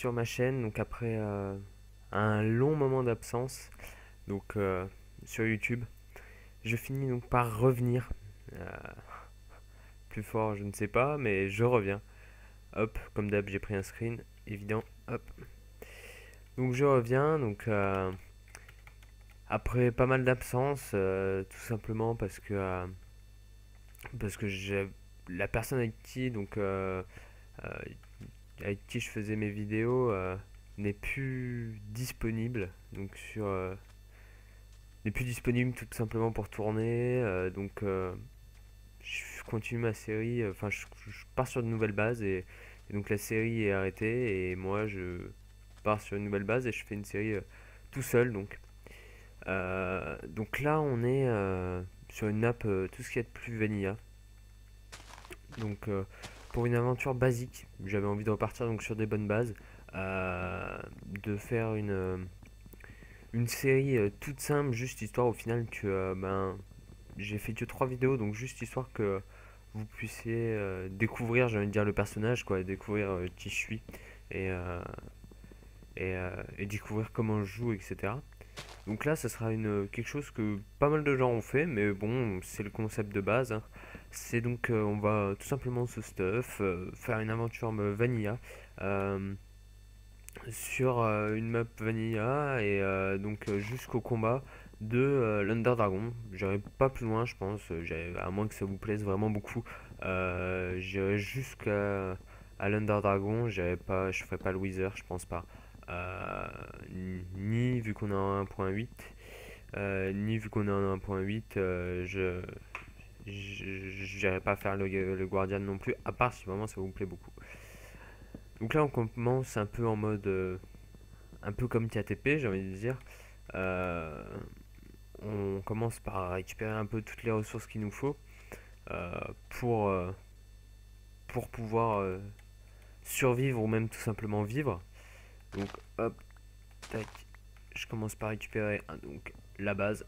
sur ma chaîne, donc après un long moment d'absence, donc sur YouTube. Je finis donc par revenir. Euh, Plus fort, je ne sais pas, mais je reviens. Hop, comme d'hab, j'ai pris un screen, évident. Hop. Donc je reviens, donc après pas mal d'absence, tout simplement parce que j'ai la personne avec qui euh, avec qui je faisais mes vidéos n'est plus disponible, donc n'est plus disponible tout simplement pour tourner, je continue ma série, je pars sur de nouvelles bases et donc la série est arrêtée et moi je pars sur une nouvelle base et je fais une série tout seul donc là on est sur une nappe tout ce qui est de plus vanilla. Donc pour une aventure basique, j'avais envie de repartir donc sur des bonnes bases, euh, de faire une série toute simple, juste histoire au final que j'ai fait que 3 vidéos, donc juste histoire que vous puissiez découvrir, j'ai envie de dire, le personnage, quoi, découvrir qui je suis et, euh, et découvrir comment je joue, etc. Donc là, ça sera quelque chose que pas mal de gens ont fait, mais bon, c'est le concept de base, hein. C'est donc, on va tout simplement se stuff, faire une aventure vanilla euh, sur une map vanilla et jusqu'au combat de l'Under Dragon. J'irai pas plus loin, je pense, à moins que ça vous plaise vraiment beaucoup. J'irai jusqu'à l'Under Dragon, je ferai pas le Wither, je pense pas. Euh, Ni vu qu'on est en 1.8, ni vu qu'on est en 1.8, j'irai pas faire le Guardian non plus, à part si vraiment ça vous plaît beaucoup. Donc là on commence un peu en mode, un peu comme KTP j'ai envie de dire. Euh, on commence par récupérer un peu toutes les ressources qu'il nous faut euh, pour, euh, pour pouvoir survivre ou même tout simplement vivre. Donc hop, tac, je commence par récupérer donc la base,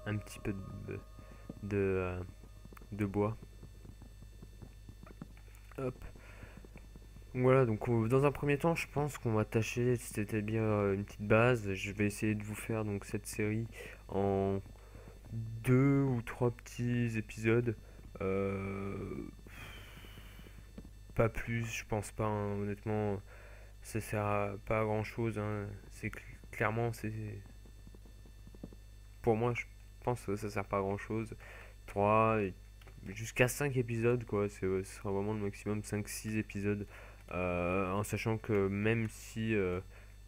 un petit peu de, euh, de bois. Hop. Voilà, donc dans un premier temps, je pense qu'on va tâcher d'établir une petite base. Je vais essayer de vous faire donc cette série en 2 ou 3 petits épisodes. Euh, Pas plus, je pense pas, hein, honnêtement, ça sert pas à grand chose, hein. Clairement, c'est pour moi, je pense que ça sert pas à grand chose. 3 jusqu'à 5 épisodes, quoi. Ce sera vraiment le maximum, 5 6 épisodes. En sachant que même si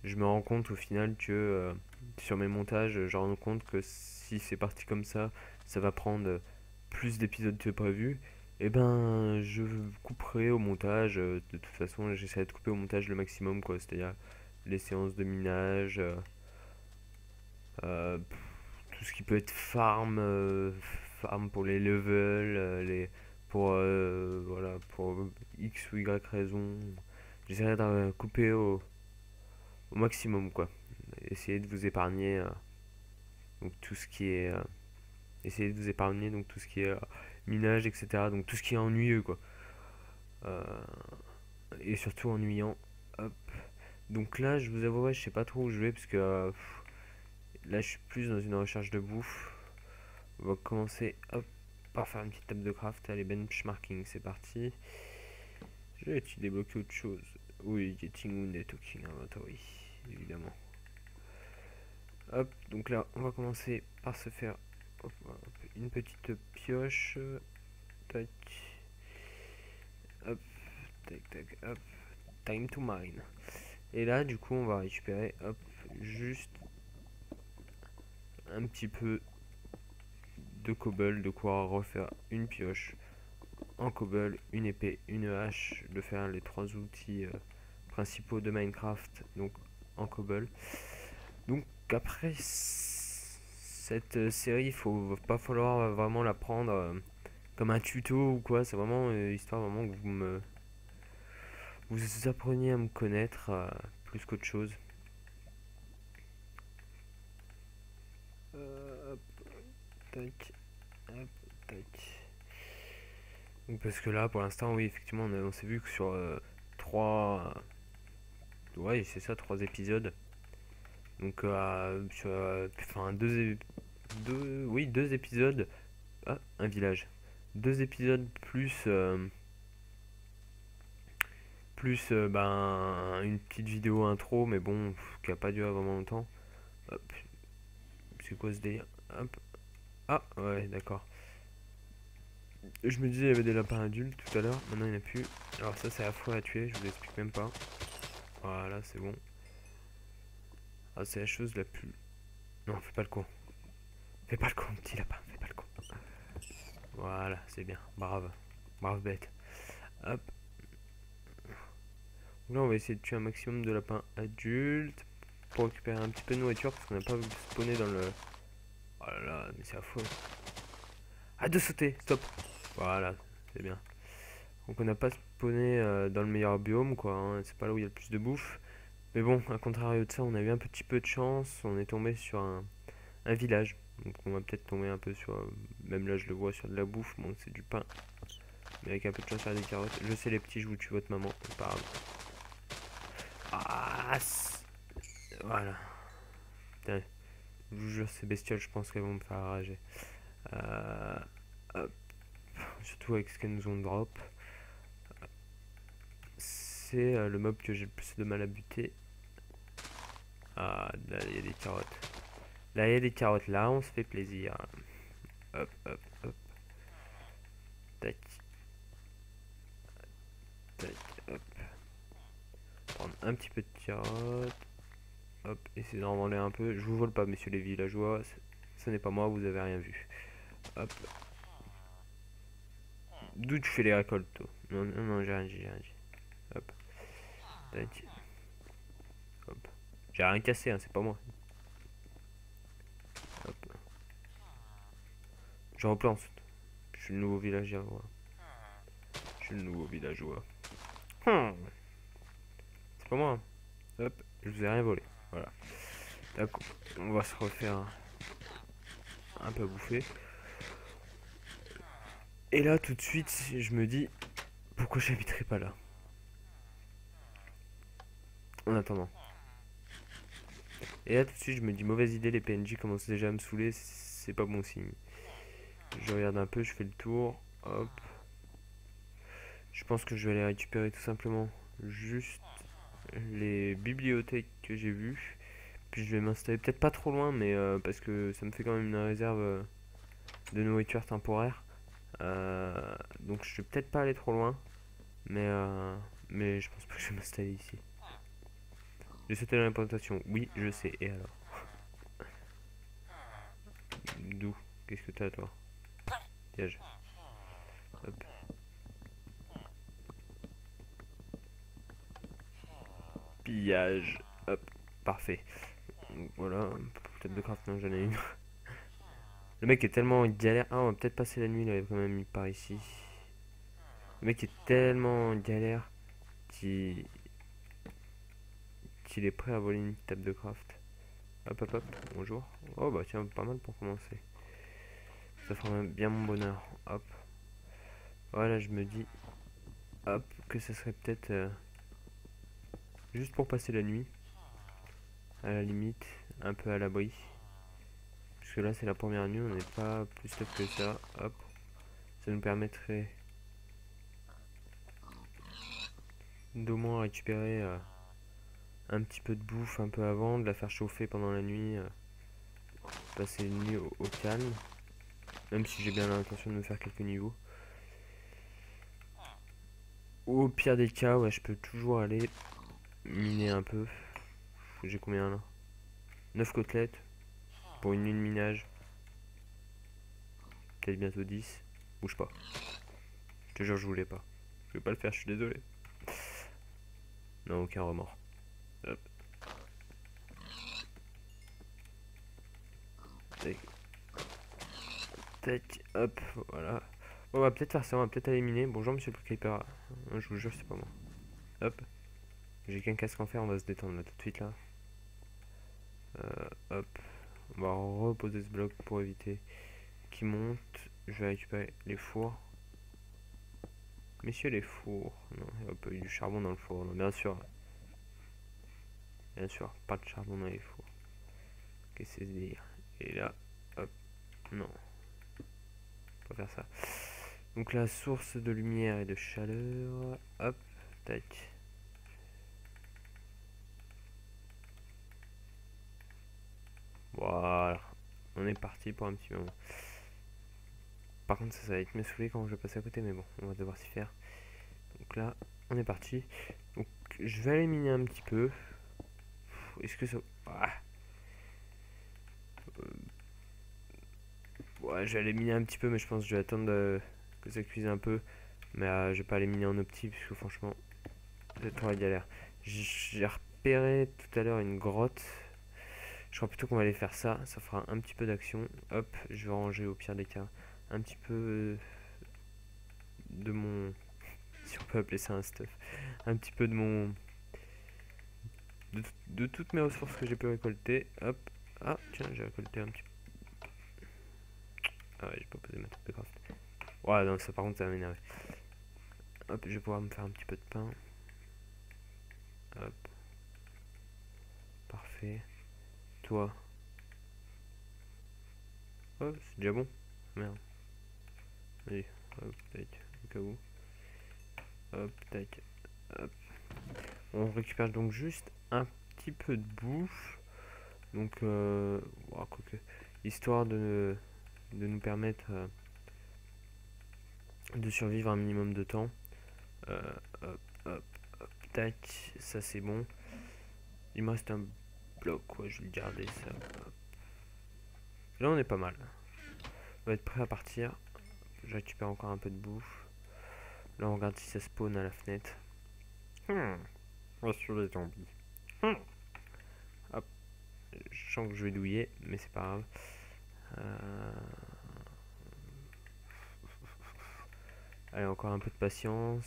je me rends compte au final que sur mes montages, je rends compte que si c'est parti comme ça va prendre plus d'épisodes que prévu. Et ben, je couperai au montage. De toute façon, j'essaierai de couper au montage le maximum, quoi. C'est-à-dire les séances de minage, euh, tout ce qui peut être farm pour les levels, voilà, pour X ou Y raison. J'essaierai de couper au maximum, quoi. Essayer de vous épargner donc tout ce qui est essayer de vous épargner donc tout ce qui est minage, etc. Donc tout ce qui est ennuyeux, quoi. Euh, et surtout ennuyant. Hop. Donc là, je vous avouerai, je sais pas trop où je vais parce que là, je suis plus dans une recherche de bouffe. On va commencer, hop, par faire une petite table de craft. Allez, benchmarking, c'est parti. Je vais-tu débloquer autre chose? Oui, getting wounded, talking inventory, évidemment. Hop, donc là, on va commencer par se faire hop, une petite pioche. Tac, hop, tac, tac, hop. Time to mine. Et là, du coup, on va récupérer, hop, juste un petit peu de cobble, de quoi refaire une pioche en cobble, une épée, une hache, de faire les 3 outils principaux de Minecraft, donc en cobble. Donc après cette série, il faut pas falloir vraiment la prendre comme un tuto ou quoi. C'est vraiment histoire vraiment que vous appreniez à me connaître plus qu'autre chose. Hop, tac, hop, tac. Donc parce que là, pour l'instant, oui, effectivement, on s'est vu que sur 3 Ouais, c'est ça, 3 épisodes. Donc, enfin, oui, 2 épisodes. Ah, un village. 2 épisodes plus ben, une petite vidéo intro, mais bon, qui a pas duré vraiment longtemps. Hop, c'est quoi ce délire? Hop. Ah, ouais, d'accord. Je me disais, il y avait des lapins adultes tout à l'heure, maintenant il n'y en a plus. Alors, ça, c'est affreux à tuer, je vous explique même pas. Voilà, c'est bon. Ah, c'est la chose la plus. Non, fais pas le con. Fais pas le con, petit lapin, fais pas le con. Voilà, c'est bien, brave. Brave bête. Hop. Donc là, on va essayer de tuer un maximum de lapins adultes pour récupérer un petit peu de nourriture parce qu'on n'a pas spawné dans le. Oh là là, mais c'est affreux. Arrête de sauter, stop. Voilà, c'est bien. Donc on n'a pas spawné dans le meilleur biome, quoi. Hein. C'est pas là où il y a le plus de bouffe. Mais bon, à contrario de ça, on a eu un petit peu de chance. On est tombé sur un village. Donc on va peut-être tomber un peu sur. Même là, je le vois sur de la bouffe. Bon, c'est du pain. Mais avec un peu de chance, il y a des carottes. Je sais, les petits, je vous tue votre maman. C'est pas grave. Ah, voilà. Putain, je vous jure, ces bestioles, je pense qu'elles vont me faire rager. Euh, hop. Surtout avec ce qu'elles nous ont drop. C'est le mob que j'ai le plus de mal à buter. Ah, là, il y a des carottes. Là, il y a des carottes. Là, on se fait plaisir. Hop, hop, hop. Tac, tac, hop. Prendre un petit peu de carottes. Hop, essayer d'en voler un peu. Je vous vole pas, messieurs les villageois. Ce n'est pas moi, vous avez rien vu. Hop. D'où tu fais les récoltes, toi? Non, non, non, j'ai rien dit, j'ai rien dit. Hop. Tac. Hop. J'ai rien cassé, hein, c'est pas moi. Hop. Je replante. Je suis le nouveau villageois. Je suis le nouveau villageois. C'est pas moi. Hein. Hop. Je vous ai rien volé. Voilà. D'accord. On va se refaire un peu bouffer. Et là, tout de suite, je me dis, pourquoi j'habiterai pas là? En attendant. Et là, tout de suite, je me dis, mauvaise idée, les PNJ commencent déjà à me saouler, c'est pas bon signe. Je regarde un peu, je fais le tour. Hop. Je pense que je vais aller récupérer tout simplement juste les bibliothèques que j'ai vues. Puis je vais m'installer peut-être pas trop loin, mais parce que ça me fait quand même une réserve de nourriture temporaire. Donc je vais peut-être pas aller trop loin, mais, euh, mais je pense pas que je vais m'installer ici. J'ai sauté dans l'implantation, oui, je sais, et alors? D'où? Qu'est-ce que t'as toi? Piège. Hop. Pillage. Hop. Parfait. Donc, voilà. Peut-être de craft, non, j'en ai une. Le mec est tellement en galère. Ah, on va peut-être passer la nuit là, quand même, il par ici. Le mec est tellement en galère qu'il est prêt à voler une table de craft. Hop, hop, hop. Bonjour. Oh, bah tiens, pas mal pour commencer. Ça fera bien mon bonheur. Hop. Voilà, je me dis. Hop, que ça serait peut-être juste pour passer la nuit. À la limite, un peu à l'abri. Parce que là, c'est la première nuit, on n'est pas plus top que ça. Hop. Ça nous permettrait d'au moins récupérer un petit peu de bouffe un peu avant, de la faire chauffer pendant la nuit, passer une nuit au calme. Même si j'ai bien l'intention de me faire quelques niveaux. Au pire des cas, ouais, je peux toujours aller miner un peu. J'ai combien là? 9 côtelettes pour une nuit de minage. Peut-être bientôt 10. Bouge pas. Je te jure, je voulais pas. Je vais pas le faire, je suis désolé. Non, aucun remords. Hop. Tac. Tac. Hop. Voilà. On va peut-être faire ça, on va peut-être aller miner. Bonjour monsieur le Creeper. Je vous jure, c'est pas moi. Hop. J'ai qu'un casque en fer, on va se détendre là tout de suite là. Hop. On va reposer ce bloc pour éviter qu'il monte. Je vais récupérer les fours. Messieurs les fours. Non, il n'y a pas eu du charbon dans le four, non, bien sûr. Bien sûr, pas de charbon dans les fours. Qu'est-ce que c'est ce délire? Et là, hop, non, pas faire ça. Donc la source de lumière et de chaleur, hop, tac. Voilà, on est parti pour un petit moment. Par contre, ça va être me saouler quand je vais passer à côté, mais bon, on va devoir s'y faire. Donc là, on est parti. Donc je vais aller miner un petit peu. Est-ce que ça... Ah. Ouais, je vais aller miner un petit peu, mais je pense que je vais attendre que ça cuise un peu. Mais je vais pas aller miner en opti, parce que franchement, c'est trop la galère. J'ai repéré tout à l'heure une grotte. Je crois plutôt qu'on va aller faire ça. Ça fera un petit peu d'action. Hop, je vais ranger au pire des cas un petit peu de mon... Si on peut appeler ça un stuff. Un petit peu de mon... De toutes mes ressources que j'ai pu récolter. Hop. Ah, tiens, j'ai récolté un petit peu. Ah ouais, j'ai pas posé ma table de craft. Ouais, non, ça par contre, ça va m'énerver. Hop, je vais pouvoir me faire un petit peu de pain. Hop. Parfait. Toi. Oh, c'est déjà bon. Merde. Allez, hop, tac, au cas où. Hop, tac, hop. On récupère donc juste un petit peu de bouffe. Donc, oh, quoique, histoire de nous permettre de survivre un minimum de temps. Hop, hop, hop, tac, ça c'est bon. Il me reste un bloc, quoi, je vais le garder ça. Hop. Là on est pas mal. On va être prêt à partir. Je récupère encore un peu de bouffe. Là on regarde si ça spawn à la fenêtre. Sur les zombies. Hop. Je sens que je vais douiller, mais c'est pas grave. Allez, encore un peu de patience.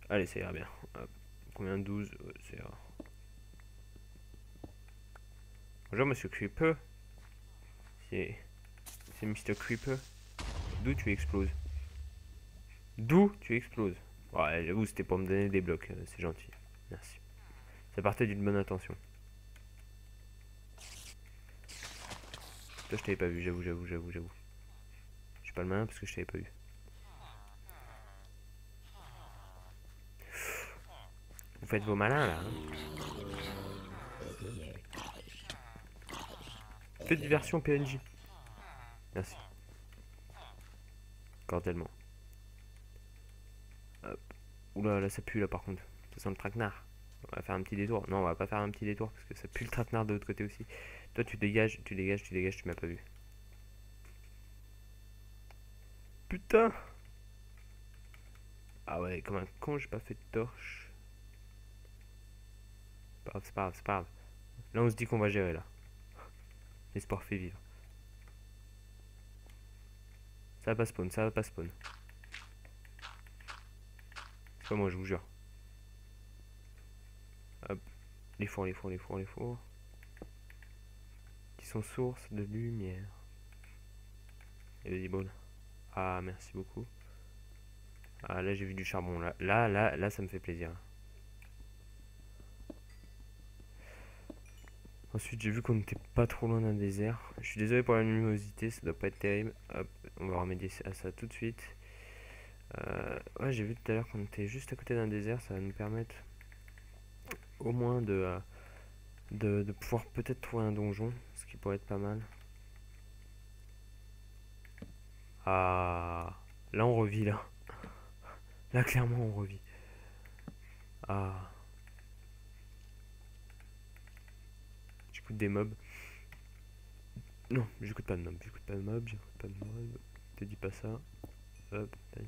Allez, ça ira bien. Hop. Combien? 12? Ouais, ça ira. Bonjour Monsieur Creeper. C'est Mr. Creeper. D'où tu exploses? D'où tu exploses? Ouais, j'avoue, c'était pour me donner des blocs. C'est gentil. Merci. Ça partait d'une bonne intention. Toi, je t'avais pas vu, j'avoue. Je suis pas le malin parce que je t'avais pas vu. Vous faites vos malins là, hein? Faites diversion PNJ. Merci. Cordialement. Hop. Oula, là ça pue là par contre. Ça sent le traquenard. On va faire un petit détour. Non, on va pas faire un petit détour parce que ça pue le traquenard de l'autre côté aussi. Toi, tu dégages, tu m'as pas vu. Putain! Ah ouais, comme un con, j'ai pas fait de torche. C'est pas grave. Là, on se dit qu'on va gérer là. L'espoir fait vivre. Ça va pas spawn. C'est pas moi, je vous jure. Hop. Les fours. Qui sont source de lumière. Et vas-y, bon. Ah, merci beaucoup. Ah, là, j'ai vu du charbon. Là, ça me fait plaisir. Ensuite, j'ai vu qu'on n'était pas trop loin d'un désert. Je suis désolé pour la luminosité, ça doit pas être terrible. Hop, on va remédier à ça tout de suite. Ouais, j'ai vu tout à l'heure qu'on était juste à côté d'un désert. Ça va nous permettre au moins de pouvoir peut-être trouver un donjon, ce qui pourrait être pas mal. Ah, là on revit là. Là clairement on revit. Ah, j'écoute des mobs. Non, j'écoute pas de mobs. Te dis pas ça. Hop, tac.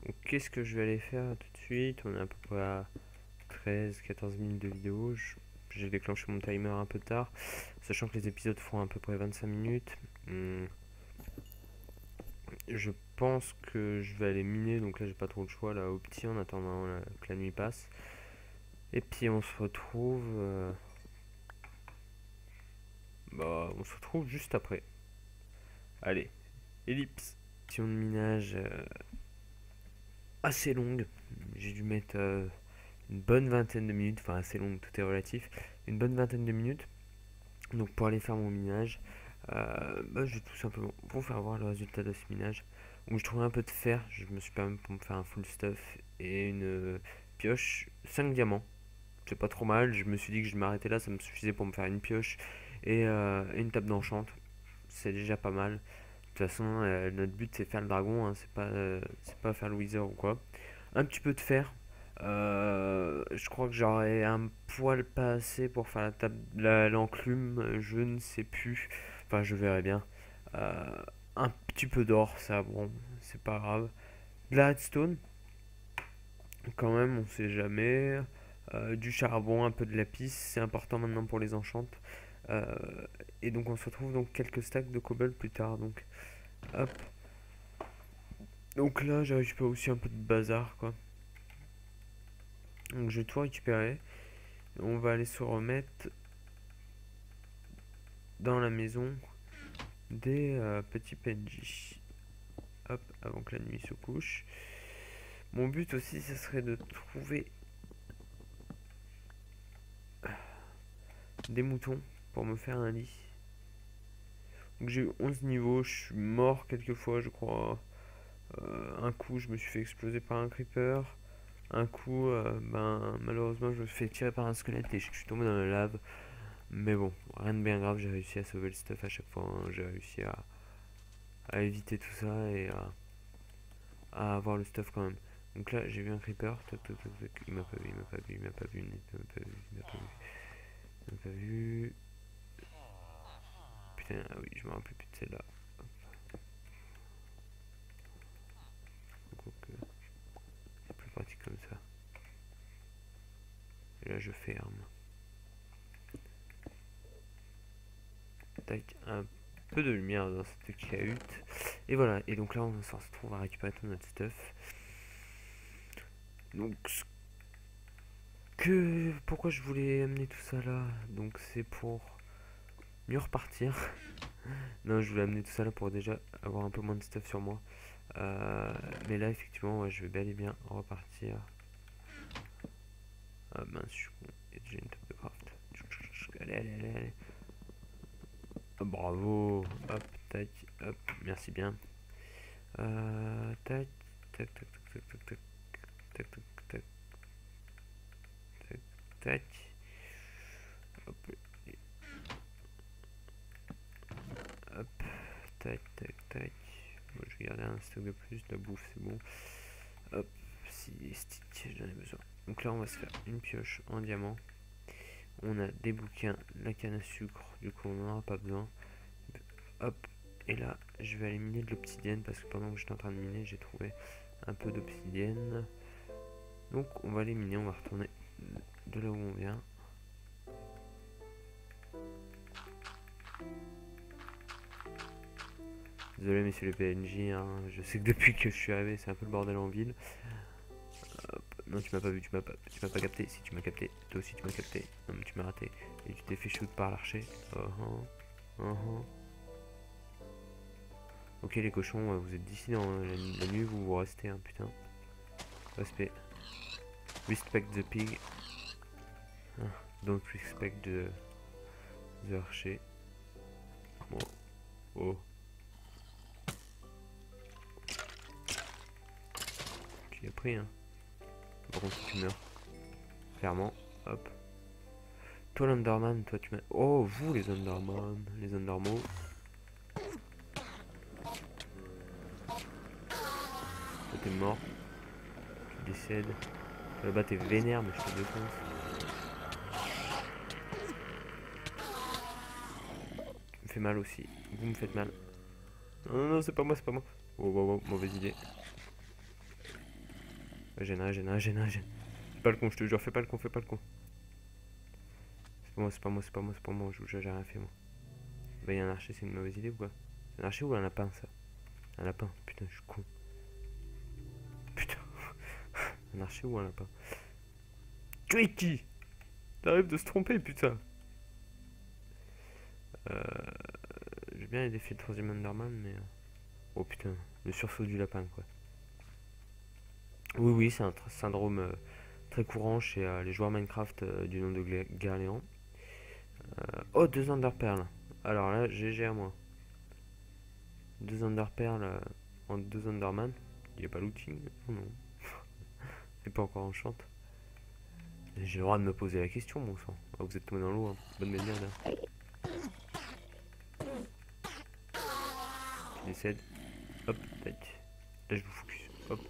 Donc qu'est-ce que je vais aller faire tout de suite? On est à peu près à 13-14 minutes de vidéo. J'ai déclenché mon timer un peu tard, sachant que les épisodes font à peu près 25 minutes. Je pense que je vais aller miner, donc là j'ai pas trop le choix là au petit en attendant que la nuit passe. Et puis on se retrouve, on se retrouve juste après. Allez, ellipse. Session de minage assez longue. J'ai dû mettre une bonne vingtaine de minutes, enfin assez longue, tout est relatif. Une bonne vingtaine de minutes. Donc pour aller faire mon minage, je vais tout simplement vous faire voir le résultat de ce minage. Donc je trouvais un peu de fer, je me suis permis pour me faire un full stuff et une pioche, 5 diamants. C'est pas trop mal, je me suis dit que je m'arrêtais là, ça me suffisait pour me faire une pioche et une table d'enchant. C'est déjà pas mal. De toute façon, notre but c'est faire le dragon, hein, c'est pas faire le wither ou quoi. Un petit peu de fer. Je crois que j'aurais un poil pas assez pour faire la table, l'enclume, je ne sais plus. Enfin, je verrai bien. Euh, un petit peu d'or, ça, bon, c'est pas grave. De la redstone, quand même, on sait jamais. Du charbon, un peu de lapis, c'est important maintenant pour les enchantes. Euh, et donc, on se retrouve donc quelques stacks de cobble plus tard. Donc, hop. Donc là, j'ai récupéré aussi un peu de bazar, quoi. Donc, je vais tout récupérer. On va aller se remettre dans la maison des petits PNJ. Hop, avant que la nuit se couche. Mon but aussi, ce serait de trouver des moutons pour me faire un lit. Donc j'ai eu 11 niveaux, je suis mort quelques fois, je crois. Un coup, je me suis fait exploser par un creeper. Un coup, malheureusement, je me suis fait tirer par un squelette et je suis tombé dans la lave. Mais bon, rien de bien grave, j'ai réussi à sauver le stuff à chaque fois, hein. J'ai réussi à éviter tout ça et à avoir le stuff quand même. Donc là, j'ai vu un creeper. Toc, toc, toc, toc. Il m'a pas vu, il m'a pas vu, il m'a pas vu, il m'a pas vu, il m'a pas vu. Il m'a pas vu. Putain, ah oui, je me rappelle plus de celle-là. Donc, c'est plus pratique comme ça. Et là, je ferme. Tac, un peu de lumière dans cette cahute. Et voilà, et donc là, on se retrouve à récupérer tout notre stuff. Donc, pourquoi je voulais amener tout ça là? Donc, c'est pour mieux repartir. Non, je voulais amener tout ça là pour déjà avoir un peu moins de stuff sur moi. Mais là, effectivement, ouais, je vais bel et bien repartir. Ah mince, je suis con. Il y a déjà une table de craft. Allez, allez, allez, allez. Oh, bravo. Hop, tac, hop, merci bien. Tac, tac, tac, tac, tac, tac, tac, tac, tac, tac, tac. Hop, hop, tac, tac, tac. Bon, je vais garder un stock de plus, de la bouffe, c'est bon. Hop, si les sticks, j'en ai besoin. Donc là, on va se faire une pioche en diamant. On a des bouquins, la canne à sucre, du coup, on n'en aura pas besoin. Hop, et là, je vais aller miner de l'obsidienne parce que pendant que j'étais en train de miner, j'ai trouvé un peu d'obsidienne. Donc, on va aller miner, on va retourner de là où on vient. Désolé, messieurs les PNJ, hein. Je sais que depuis que je suis arrivé, c'est un peu le bordel en ville. Hop. Non, tu m'as pas vu, tu m'as pas capté. Si tu m'as capté, toi aussi tu m'as capté. Non, mais tu m'as raté. Et tu t'es fait shoot par l'archer. Ok, les cochons, vous êtes d'ici dans la nuit, vous restez, hein, putain. Respect. Respect the pig. Don't respect the archer. Bon. Oh. Tu l'as pris, hein. Par contre, tu meurs. Clairement. Hop. Toi, l'Underman, toi, tu m'as. Oh, vous, les Underman. Les Undermo. Toi, t'es mort. Tu décèdes. Toi, là-bas, t'es vénère, mais je te défonce. Tu me fais mal aussi. Vous me faites mal. Non, non, non, c'est pas moi, c'est pas moi. Oh, oh, oh, mauvaise idée. Gêne. Fais pas le con, je te jure, fais pas le con, fais pas le con. C'est pas moi, j'ai rien fait, moi. Bah, y'a un archer, c'est une mauvaise idée ou quoi? C'est un archer ou un lapin, ça? Un lapin, putain, je suis con. Putain. Un archer ou un lapin? Tu es qui? T'arrives de se tromper, putain. Je vais bien les défis de 3ème Enderman, mais... Oh putain, le sursaut du lapin, quoi. Oui, oui, c'est un syndrome très courant chez les joueurs Minecraft du nom de Galéan. Oh, 2 Enderperles. Alors là, GG à moi. 2 Enderperles en 2 Enderman. Il n'y a pas looting? Oh non. C'est pas encore enchante. J'ai le droit de me poser la question, mon sang. Ah, vous êtes tombé dans l'eau, hein. Bonne manière là. Tu décèdes. Hop, tac. Là, je vous focus. Hop,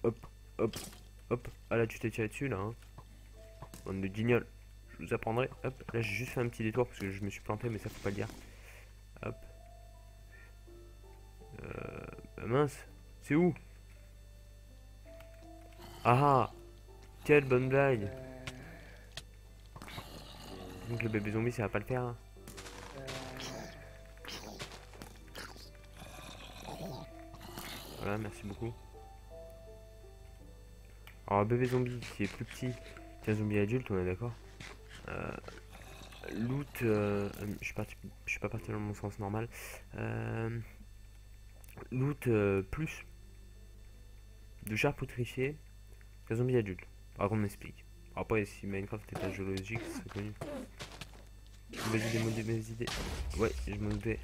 hop, hop, hop. Ah là, tu t'es tiré dessus là, hein. Bande de guignols. Je vous apprendrai. Hop, là, j'ai juste fait un petit détour parce que je me suis planté, mais ça, faut pas le dire. Hop. Bah mince. C'est où? Ah ah. Quelle bonne blague. Donc le bébé zombie, ça va pas le faire, hein. Voilà, merci beaucoup. Alors, un bébé zombie qui est plus petit qu'un zombie adulte, on est d'accord. Loot, je suis pas parti dans mon sens normal. Loot plus de charpentier qu'un zombie adulte. Alors qu'on m'explique. Après, si Minecraft est un jeu logique, c'est connu. Mes idées. Ouais, je m'en doutais.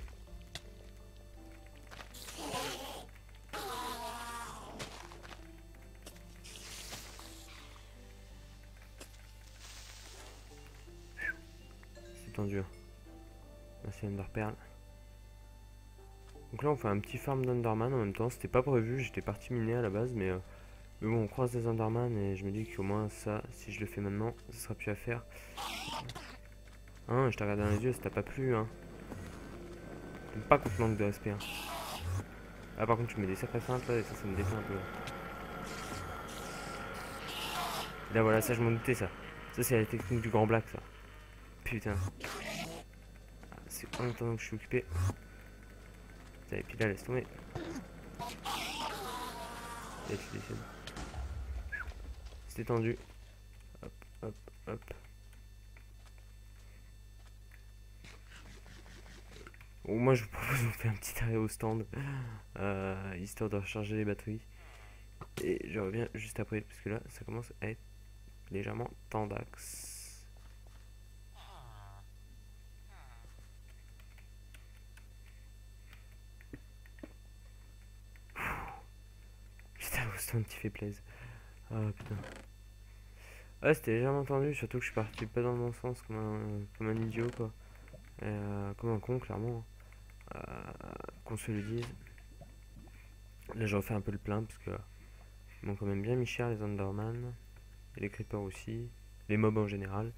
C'est tendu. Merci Enderpearl. Donc là, on fait un petit farm d'Enderman en même temps. C'était pas prévu, j'étais parti miner à la base, mais bon, on croise des Enderman et je me dis qu'au moins ça, si je le fais maintenant, ça sera plus à faire. Hein, je t'ai regardé dans les yeux, ça t'a pas plu, hein. J'aime pas qu'on te manque de respect, hein. Ah, par contre, tu mets des sacrées feintes là et ça me détend un peu. Là, voilà, ça, je m'en doutais, ça. Ça, c'est la technique du grand black, ça. Putain. C'est en même temps que je suis occupé. Et puis là, laisse tomber. Là, tu décèdes. C'était tendu. Hop, hop, hop. Bon, moi, je vous propose de faire un petit arrêt au stand. Histoire de recharger les batteries. Et je reviens juste après, parce que là, ça commence à être légèrement tendax. Putain, au stand qui fait plaisir. Ah putain. Ouais, c'était légèrement tendu, surtout que je suis parti pas dans le bon sens comme un idiot, quoi. Comme un con, clairement. Qu'on se le dise. Là, je refais un peu le plein, parce que ils m'ont quand même bien mis cher les Enderman. Et les creepers aussi. Les mobs en général.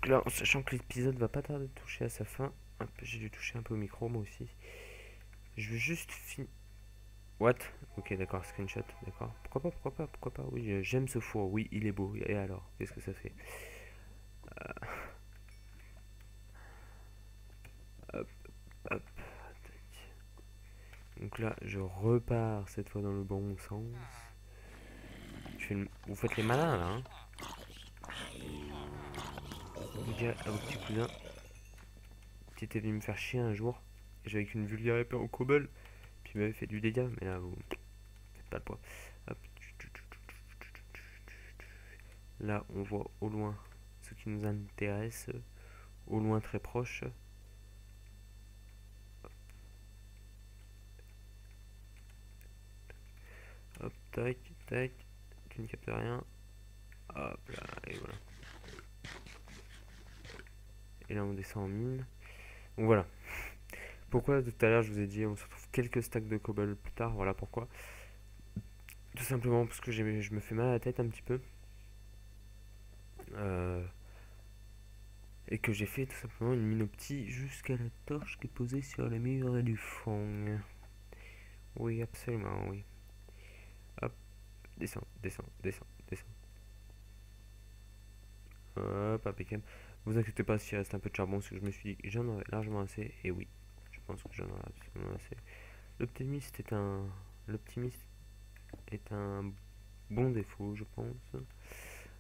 Donc là, en sachant que l'épisode va pas tarder de toucher à sa fin. J'ai dû toucher un peu au micro, moi aussi. Je veux juste finir. What? Ok, d'accord, screenshot, d'accord. Pourquoi pas, pourquoi pas, pourquoi pas. Oui, j'aime ce four, oui, il est beau. Et alors, qu'est-ce que ça fait? Hop, hop. Donc là, je repars cette fois dans le bon sens. Vous faites les malins là, hein? Vous direz à vos petits cousins qui étaient venus me faire chier un jour. Et j'avais qu'une vulgaire épée en cobble. Puis il m'avait fait du dégât, mais là, vous faites pas le poids. Hop. Là, on voit au loin ce qui nous intéresse. Au loin, très proche. Hop, tac, tac. Tu ne captes rien. Hop là, et voilà. Et là, on descend en mine. Donc voilà. Pourquoi tout à l'heure je vous ai dit on se retrouve quelques stacks de cobble plus tard. Voilà pourquoi. Tout simplement parce que je me fais mal à la tête un petit peu. Et que j'ai fait tout simplement une mine au petit jusqu'à la torche qui est posée sur le mur du fond. Oui, absolument, oui. Hop, descends, descends, descends, descends. Hop, impeccable. Vous inquiétez pas s'il reste un peu de charbon, parce que je me suis dit que j'en aurais largement assez. Et oui, je pense que j'en aurai absolument assez. L'optimiste est un... L'optimiste est un bon défaut, je pense.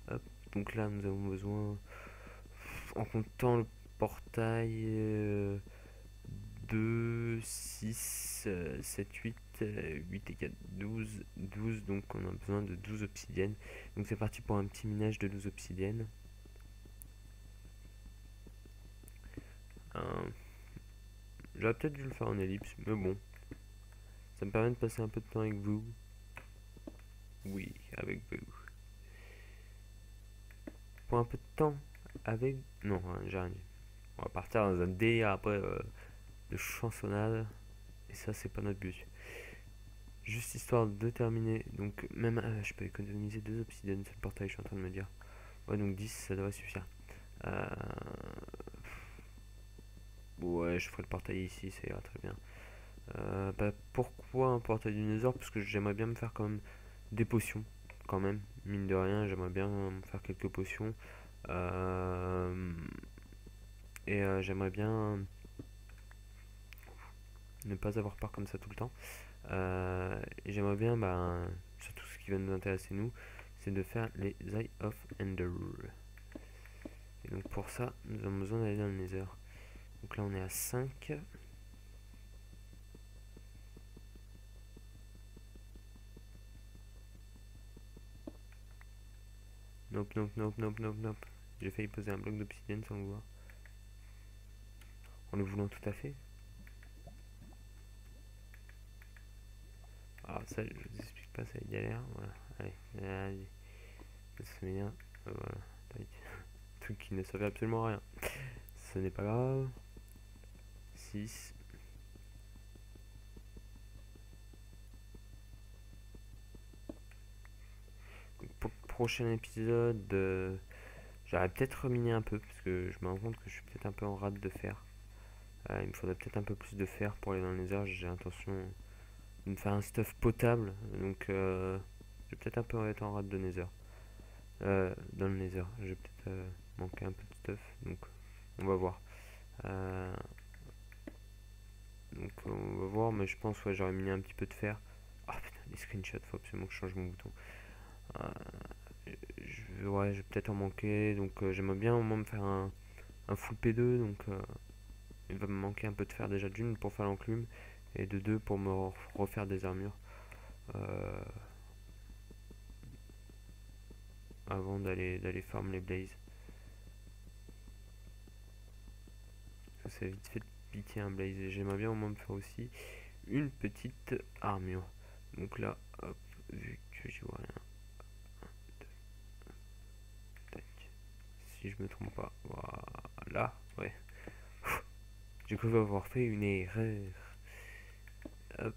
Hop, donc là, nous avons besoin, en comptant le portail, 2, 6, 7, 8, 8 et 4, 12, 12, donc on a besoin de 12 obsidiennes. Donc c'est parti pour un petit minage de 12 obsidiennes. J'aurais peut-être dû le faire en ellipse, mais bon. Ça me permet de passer un peu de temps avec vous. Oui, avec vous. Pour un peu de temps avec... Non, hein, j'ai rien dit. On va partir dans un délire après de chansonnade. Et ça, c'est pas notre but. Juste histoire de terminer. Donc, même, je peux économiser 2 obsidiennes sur le portail, je suis en train de me dire. Ouais, donc 10, ça devrait suffire. Euh... Ouais, je ferai le portail ici, ça ira très bien. Pourquoi un portail du Nether? Parce que j'aimerais bien me faire quand même des potions. Quand même, mine de rien, j'aimerais bien me faire quelques potions. J'aimerais bien ne pas avoir peur comme ça tout le temps. Et j'aimerais bien, surtout ce qui va nous intéresser nous, c'est de faire les Eye of Ender. Et donc pour ça, nous avons besoin d'aller dans le Nether. Donc là on est à 5. Nope, nope, nope, nope, nope, nope. J'ai failli poser un bloc d'obsidienne sans le voir. En le voulant tout à fait. Alors ça, je vous explique pas, ça galère. Voilà, allez, allez. Ça se met bien. Voilà, truc qui ne servait absolument à rien. Ce n'est pas grave. 6. Pour le prochain épisode, j'aurais peut-être reminé un peu parce que je me rends compte que je suis peut-être un peu en rate de fer. Il me faudrait peut-être un peu plus de fer pour aller dans les heures. J'ai l'intention de me faire un stuff potable, donc je vais peut-être un peu être en rate de nether. Dans le nether, je vais peut-être manquer un peu de stuff, donc on va voir. Donc on va voir, mais je pense ouais, j'aurais mis un petit peu de fer. Ah putain, les screenshots, faut absolument que je change mon bouton. Ouais, je vais peut-être en manquer, donc j'aimerais bien au moins me faire un full P2, donc il va me manquer un peu de fer déjà d'une pour faire l'enclume, et de deux pour me refaire des armures. Avant d'aller farm les blazes. Ça c'est vite fait de piquer un blaze, et j'aimerais bien au moins me faire aussi une petite armure. Donc là, hop, vu que j'y vois rien. Tac. Si je me trompe pas, voilà, ouais. J'ai cru avoir fait une erreur. Hop.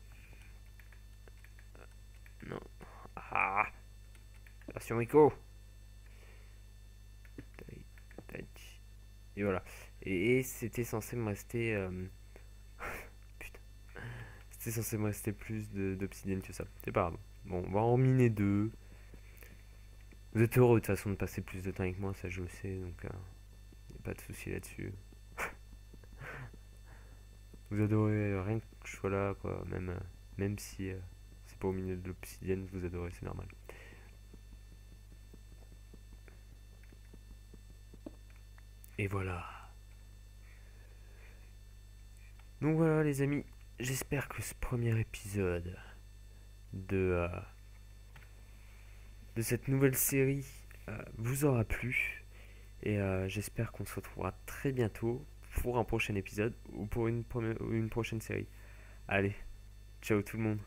Non. Ah, version Rico. Tac, tac. Et voilà. Et c'était censé me rester... putain. C'était censé me rester plus d'obsidienne que ça. C'est pas grave. Bon, on va en miner 2. Vous êtes heureux de toute façon de passer plus de temps avec moi, ça je le sais, donc y a pas de souci là-dessus. Vous adorez rien que je sois là, quoi. Même si c'est pas au milieu de l'obsidienne, vous adorez, c'est normal. Et voilà. Donc voilà les amis, j'espère que ce premier épisode de, de cette nouvelle série vous aura plu. Et j'espère qu'on se retrouvera très bientôt pour un prochain épisode ou pour une prochaine série. Allez, ciao tout le monde.